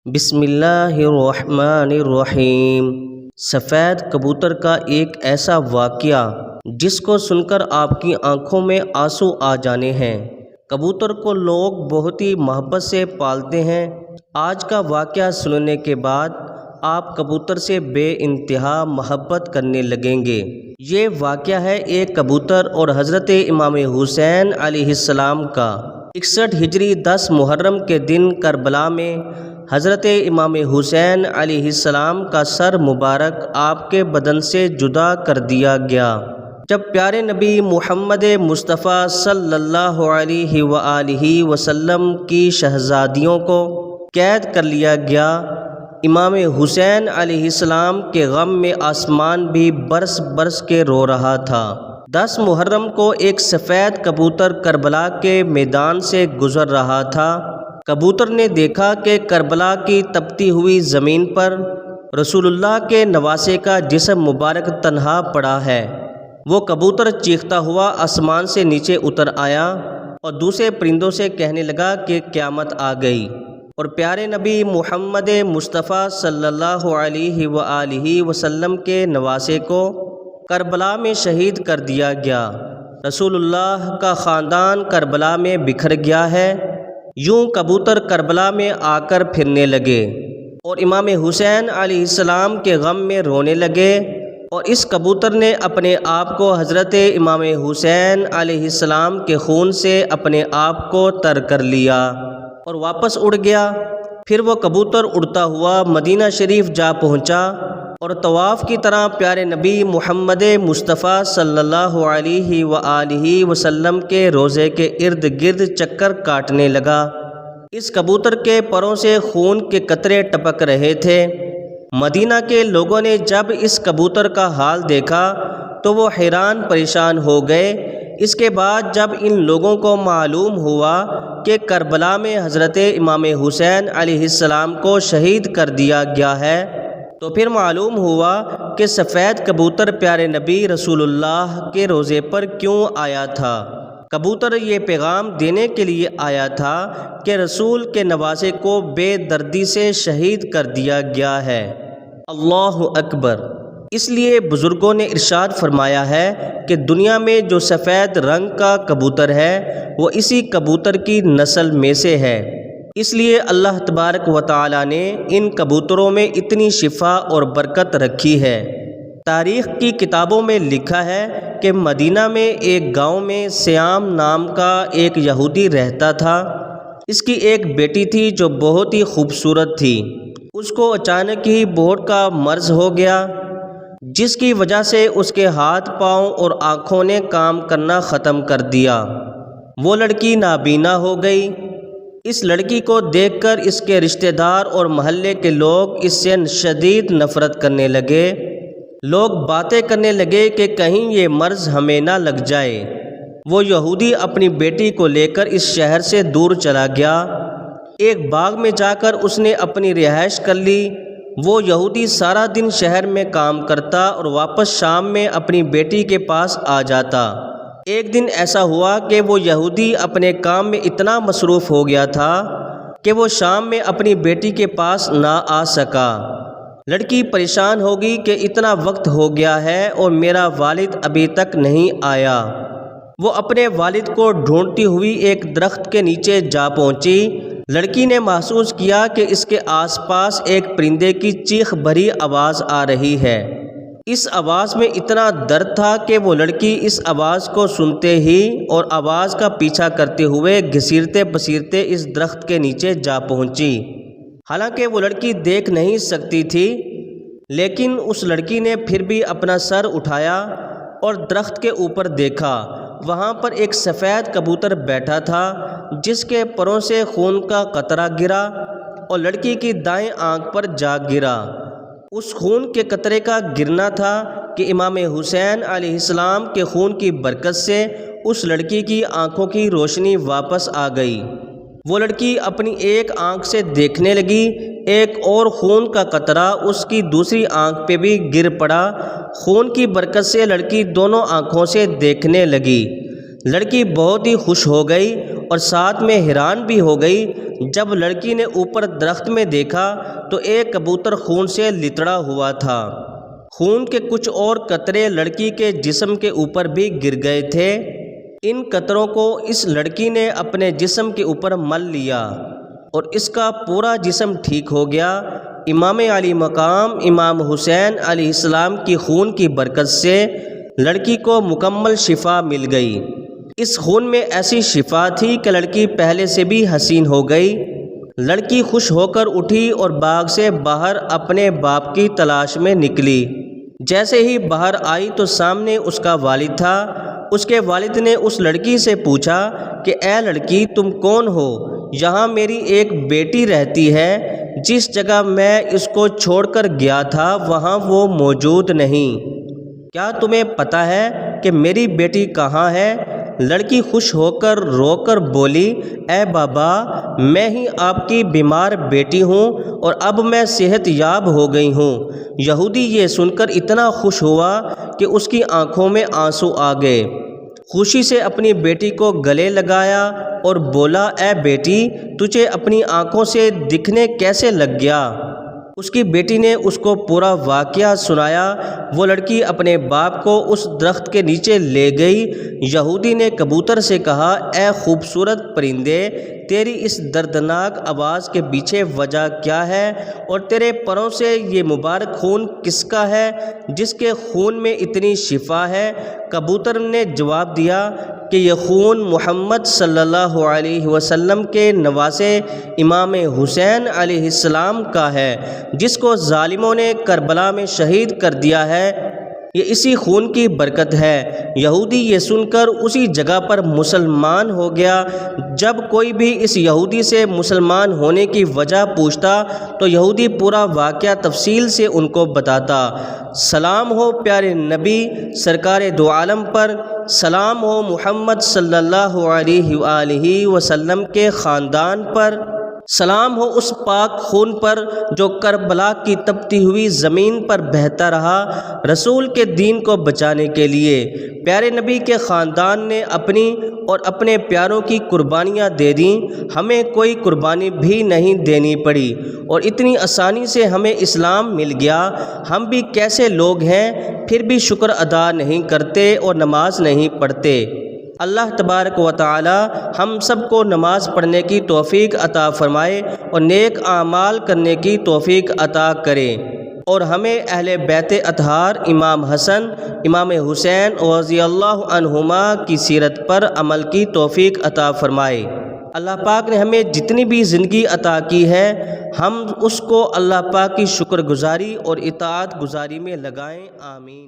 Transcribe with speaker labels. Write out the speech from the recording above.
Speaker 1: بسم اللہ الرحمن الرحیم۔ سفید کبوتر کا ایک ایسا واقعہ جس کو سن کر آپ کی آنکھوں میں آنسو آ جانے ہیں۔ کبوتر کو لوگ بہت ہی محبت سے پالتے ہیں۔ آج کا واقعہ سننے کے بعد آپ کبوتر سے بے انتہا محبت کرنے لگیں گے۔ یہ واقعہ ہے ایک کبوتر اور حضرت امام حسین علیہ السلام کا۔ 61 ہجری 10 محرم کے دن کربلا میں حضرت امام حسین علیہ السلام کا سر مبارک آپ کے بدن سے جدا کر دیا گیا۔ جب پیارے نبی محمد مصطفیٰ صلی اللہ علیہ وآلہ وسلم کی شہزادیوں کو قید کر لیا گیا، امام حسین علیہ السلام کے غم میں آسمان بھی برس برس کے رو رہا تھا۔ 10 محرم کو ایک سفید کبوتر کربلا کے میدان سے گزر رہا تھا۔ کبوتر نے دیکھا کہ کربلا کی تپتی ہوئی زمین پر رسول اللہ کے نواسے کا جسم مبارک تنہا پڑا ہے۔ وہ کبوتر چیختا ہوا آسمان سے نیچے اتر آیا اور دوسرے پرندوں سے کہنے لگا کہ قیامت آ گئی اور پیارے نبی محمد مصطفیٰ صلی اللہ علیہ وآلہ وسلم کے نواسے کو کربلا میں شہید کر دیا گیا۔ رسول اللہ کا خاندان کربلا میں بکھر گیا ہے۔ یوں کبوتر کربلا میں آ کر پھرنے لگے اور امام حسین علیہ السلام کے غم میں رونے لگے، اور اس کبوتر نے اپنے آپ کو حضرت امام حسین علیہ السلام کے خون سے اپنے آپ کو تر کر لیا اور واپس اڑ گیا۔ پھر وہ کبوتر اڑتا ہوا مدینہ شریف جا پہنچا اور طواف کی طرح پیارے نبی محمد مصطفیٰ صلی اللہ علیہ وآلہ وسلم کے روضے کے ارد گرد چکر کاٹنے لگا۔ اس کبوتر کے پروں سے خون کے قطرے ٹپک رہے تھے۔ مدینہ کے لوگوں نے جب اس کبوتر کا حال دیکھا تو وہ حیران پریشان ہو گئے۔ اس کے بعد جب ان لوگوں کو معلوم ہوا کہ کربلا میں حضرت امام حسین علیہ السلام کو شہید کر دیا گیا ہے، تو پھر معلوم ہوا کہ سفید کبوتر پیارے نبی رسول اللہ کے روضے پر کیوں آیا تھا۔ کبوتر یہ پیغام دینے کے لیے آیا تھا کہ رسول کے نواسے کو بے دردی سے شہید کر دیا گیا ہے۔ اللہ اکبر۔ اس لیے بزرگوں نے ارشاد فرمایا ہے کہ دنیا میں جو سفید رنگ کا کبوتر ہے وہ اسی کبوتر کی نسل میں سے ہے۔ اس لیے اللہ تبارک و تعالی نے ان کبوتروں میں اتنی شفا اور برکت رکھی ہے۔ تاریخ کی کتابوں میں لکھا ہے کہ مدینہ میں ایک گاؤں میں سیام نام کا ایک یہودی رہتا تھا۔ اس کی ایک بیٹی تھی جو بہت ہی خوبصورت تھی۔ اس کو اچانک ہی بوڑھ کا مرض ہو گیا، جس کی وجہ سے اس کے ہاتھ پاؤں اور آنکھوں نے کام کرنا ختم کر دیا۔ وہ لڑکی نابینا ہو گئی۔ اس لڑکی کو دیکھ کر اس کے رشتہ دار اور محلے کے لوگ اس سے شدید نفرت کرنے لگے۔ لوگ باتیں کرنے لگے کہ کہیں یہ مرض ہمیں نہ لگ جائے۔ وہ یہودی اپنی بیٹی کو لے کر اس شہر سے دور چلا گیا۔ ایک باغ میں جا کر اس نے اپنی رہائش کر لی۔ وہ یہودی سارا دن شہر میں کام کرتا اور واپس شام میں اپنی بیٹی کے پاس آ جاتا۔ ایک دن ایسا ہوا کہ وہ یہودی اپنے کام میں اتنا مصروف ہو گیا تھا کہ وہ شام میں اپنی بیٹی کے پاس نہ آ سکا۔ لڑکی پریشان ہوگی کہ اتنا وقت ہو گیا ہے اور میرا والد ابھی تک نہیں آیا۔ وہ اپنے والد کو ڈھونڈتی ہوئی ایک درخت کے نیچے جا پہنچی۔ لڑکی نے محسوس کیا کہ اس کے آس پاس ایک پرندے کی چیخ بھری آواز آ رہی ہے۔ اس آواز میں اتنا درد تھا کہ وہ لڑکی اس آواز کو سنتے ہی اور آواز کا پیچھا کرتے ہوئے گھسیٹتے پسیرتے اس درخت کے نیچے جا پہنچی۔ حالانکہ وہ لڑکی دیکھ نہیں سکتی تھی، لیکن اس لڑکی نے پھر بھی اپنا سر اٹھایا اور درخت کے اوپر دیکھا۔ وہاں پر ایک سفید کبوتر بیٹھا تھا جس کے پروں سے خون کا قطرہ گرا اور لڑکی کی دائیں آنکھ پر جا گرا۔ اس خون کے قطرے کا گرنا تھا کہ امام حسین علیہ السلام کے خون کی برکت سے اس لڑکی کی آنکھوں کی روشنی واپس آ گئی۔ وہ لڑکی اپنی ایک آنکھ سے دیکھنے لگی، ایک اور خون کا قطرہ اس کی دوسری آنکھ پہ بھی گر پڑا۔ خون کی برکت سے لڑکی دونوں آنکھوں سے دیکھنے لگی۔ لڑکی بہت ہی خوش ہو گئی اور ساتھ میں حیران بھی ہو گئی۔ جب لڑکی نے اوپر درخت میں دیکھا تو ایک کبوتر خون سے لتڑا ہوا تھا۔ خون کے کچھ اور قطرے لڑکی کے جسم کے اوپر بھی گر گئے تھے۔ ان قطروں کو اس لڑکی نے اپنے جسم کے اوپر مل لیا اور اس کا پورا جسم ٹھیک ہو گیا۔ امام علی مقام امام حسین علیہ السلام کی خون کی برکت سے لڑکی کو مکمل شفا مل گئی۔ اس خون میں ایسی شفا تھی کہ لڑکی پہلے سے بھی حسین ہو گئی۔ لڑکی خوش ہو کر اٹھی اور باغ سے باہر اپنے باپ کی تلاش میں نکلی۔ جیسے ہی باہر آئی تو سامنے اس کا والد تھا۔ اس کے والد نے اس لڑکی سے پوچھا کہ اے لڑکی تم کون ہو؟ یہاں میری ایک بیٹی رہتی ہے، جس جگہ میں اس کو چھوڑ کر گیا تھا وہاں وہ موجود نہیں۔ کیا تمہیں پتہ ہے کہ میری بیٹی کہاں ہے؟ لڑکی خوش ہو کر رو کر بولی، اے بابا میں ہی آپ کی بیمار بیٹی ہوں اور اب میں صحت یاب ہو گئی ہوں۔ یہودی یہ سن کر اتنا خوش ہوا کہ اس کی آنکھوں میں آنسو آ گئے۔ خوشی سے اپنی بیٹی کو گلے لگایا اور بولا، اے بیٹی تجھے اپنی آنکھوں سے دکھنے کیسے لگ گیا؟ اس کی بیٹی نے اس کو پورا واقعہ سنایا۔ وہ لڑکی اپنے باپ کو اس درخت کے نیچے لے گئی۔ یہودی نے کبوتر سے کہا، اے خوبصورت پرندے تیری اس دردناک آواز کے پیچھے وجہ کیا ہے اور تیرے پروں سے یہ مبارک خون کس کا ہے جس کے خون میں اتنی شفا ہے؟ کبوتر نے جواب دیا کہ یہ خون محمد صلی اللہ علیہ وسلم کے نواسے امام حسین علیہ السلام کا ہے، جس کو ظالموں نے کربلا میں شہید کر دیا ہے۔ یہ اسی خون کی برکت ہے۔ یہودی یہ سن کر اسی جگہ پر مسلمان ہو گیا۔ جب کوئی بھی اس یہودی سے مسلمان ہونے کی وجہ پوچھتا تو یہودی پورا واقعہ تفصیل سے ان کو بتاتا۔ سلام ہو پیارے نبی سرکار دو عالم پر، سلام ہو محمد صلی اللہ علیہ وآلہ وسلم کے خاندان پر، سلام ہو اس پاک خون پر جو کربلا کی تپتی ہوئی زمین پر بہتا رہا رسول کے دین کو بچانے کے لیے۔ پیارے نبی کے خاندان نے اپنی اور اپنے پیاروں کی قربانیاں دے دیں، ہمیں کوئی قربانی بھی نہیں دینی پڑی اور اتنی آسانی سے ہمیں اسلام مل گیا۔ ہم بھی کیسے لوگ ہیں پھر بھی شکر ادا نہیں کرتے اور نماز نہیں پڑھتے۔ اللہ تبارک و تعالی ہم سب کو نماز پڑھنے کی توفیق عطا فرمائے اور نیک اعمال کرنے کی توفیق عطا کرے، اور ہمیں اہل بیت اطہار امام حسن امام حسین رضی اللہ عنہما کی سیرت پر عمل کی توفیق عطا فرمائے۔ اللہ پاک نے ہمیں جتنی بھی زندگی عطا کی ہے ہم اس کو اللہ پاک کی شکر گزاری اور اطاعت گزاری میں لگائیں، آمین۔